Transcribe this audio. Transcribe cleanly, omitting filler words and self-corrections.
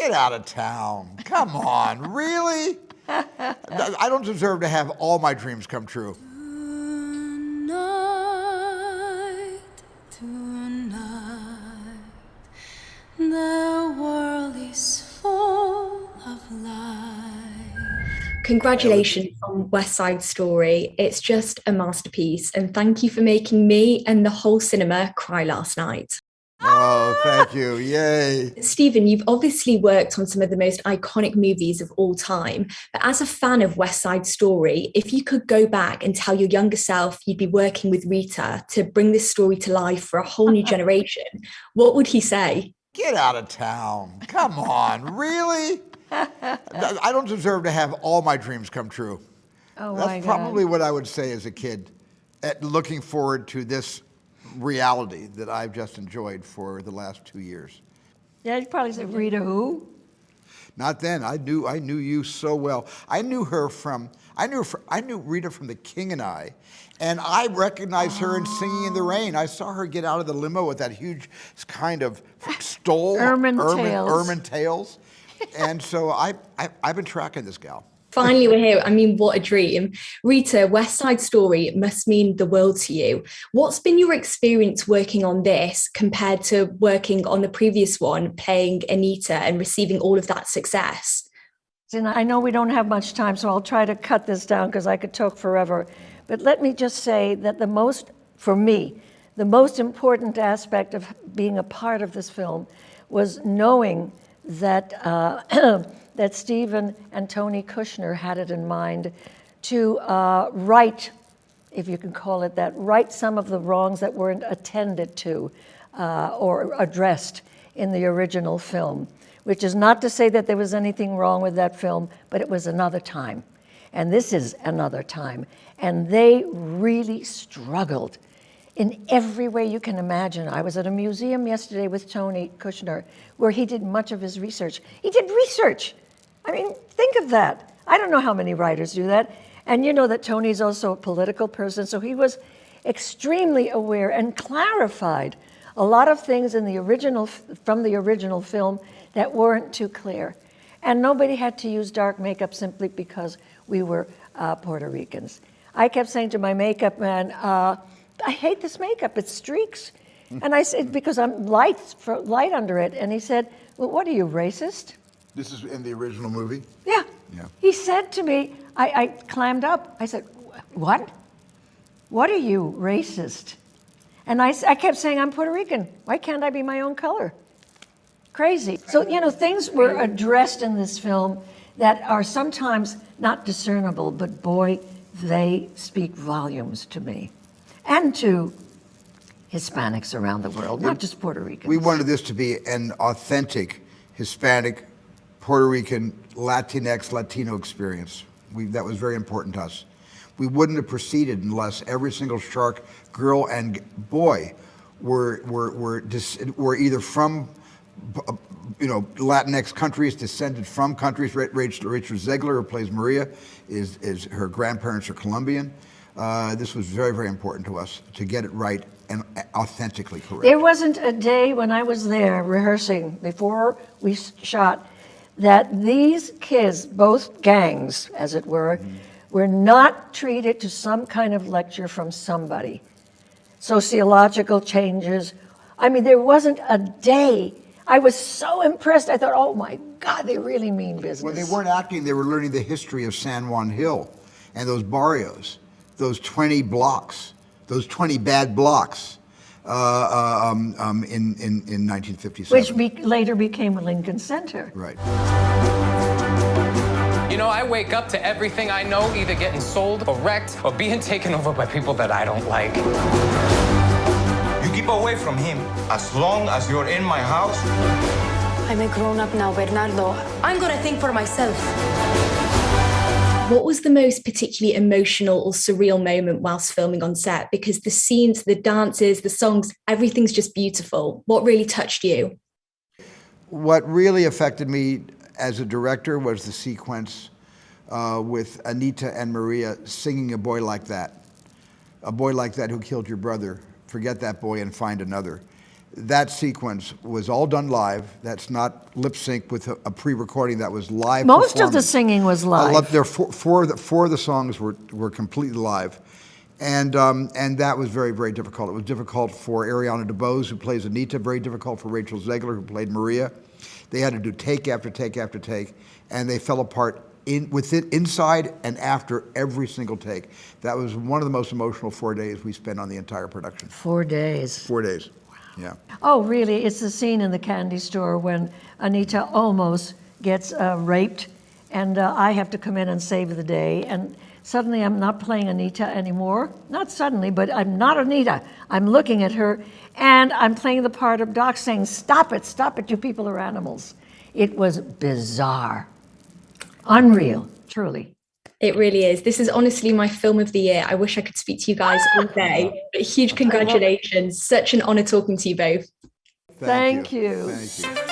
Get out of town. Come on, really? I don't deserve to have all my dreams come true. Tonight, the world is full of light. Congratulations on West Side Story. It's just a masterpiece. And thank you for making me and the whole cinema cry last night. Oh, thank you. Yay. Stephen, you've obviously worked on some of the most iconic movies of all time. But as a fan of West Side Story, if you could go back and tell your younger self you'd be working with Rita to bring this story to life for a whole new generation, what would he say? Get out of town. Come on, really? I don't deserve to have all my dreams come true. Oh, That's probably what I would say as a kid, looking forward to this reality that I've just enjoyed for the last 2 years. Yeah, you'd probably say, Rita who? Not then. I knew you so well. I knew Rita from The King and I recognized her in Singing in the Rain. I saw her get out of the limo with that huge kind of stole ermine tails. And so I've been tracking this gal. Finally, we're here. I mean, what a dream. Rita, West Side Story must mean the world to you. What's been your experience working on this compared to working on the previous one, playing Anita and receiving all of that success? And I know we don't have much time, so I'll try to cut this down because I could talk forever. But let me just say that for me, the most important aspect of being a part of this film was knowing that that Stephen and Tony Kushner had it in mind to right, if you can call it that, right some of the wrongs that weren't attended to or addressed in the original film, which is not to say that there was anything wrong with that film, but it was another time. And this is another time. And they really struggled in every way you can imagine. I was at a museum yesterday with Tony Kushner, where he did much of his research. He did research. I mean, think of that. I don't know how many writers do that. And you know that Tony's also a political person, so he was extremely aware and clarified a lot of things from the original film that weren't too clear. And nobody had to use dark makeup simply because we were Puerto Ricans. I kept saying to my makeup man, I hate this makeup, it streaks. And I said, because I'm light under it. And he said, well, what are you, racist? This is in the original movie? Yeah. He said to me, I clammed up. I said, what? What are you, racist? And I kept saying, I'm Puerto Rican. Why can't I be my own color? Crazy. So, things were addressed in this film that are sometimes not discernible, but boy, they speak volumes to me and to Hispanics around the world, not just Puerto Ricans. We wanted this to be an authentic Hispanic, Puerto Rican, Latinx, Latino experience. That was very important to us. We wouldn't have proceeded unless every single shark, girl, and boy were either from Latinx countries, descended from countries. Rachel Zegler, who plays Maria, is her grandparents are Colombian. This was very, very important to us to get it right and authentically correct. There wasn't a day when I was there rehearsing before we shot that these kids, both gangs, as it were, were not treated to some kind of lecture from somebody. Sociological changes. I mean, there wasn't a day. I was so impressed. I thought, oh my God, they really mean business. When they weren't acting, they were learning the history of San Juan Hill and those barrios, those 20 blocks, those 20 bad blocks in 1957. Which later became Lincoln Center. Right. I wake up to everything I know either getting sold or wrecked or being taken over by people that I don't like. You keep away from him as long as you're in my house. I'm a grown-up now, Bernardo. I'm gonna think for myself. What was the most particularly emotional or surreal moment whilst filming on set? Because the scenes, the dances, the songs, everything's just beautiful. What really touched you? What really affected me as a director was the sequence with Anita and Maria singing A Boy Like That who killed your brother. Forget that boy and find another. That sequence was all done live. That's not lip sync with a pre-recording. That was live. Most of the performance. singing was live. There four of the songs were completely live, and that was very, very difficult. It was difficult for Ariana DeBose, who plays Anita. Very difficult for Rachel Zegler, who played Maria. They had to do take after take after take, and they fell apart inside and after every single take. That was one of the most emotional 4 days we spent on the entire production. 4 days. 4 days. Yeah. Oh, really? It's the scene in the candy store when Anita almost gets raped, and I have to come in and save the day. And suddenly I'm not playing Anita anymore. Not suddenly, but I'm not Anita. I'm looking at her, and I'm playing the part of Doc saying, stop it, you people are animals. It was bizarre. Unreal, truly. It really is. This is honestly my film of the year. I wish I could speak to you guys all day. But huge congratulations. Such an honor talking to you both. Thank you. Thank you.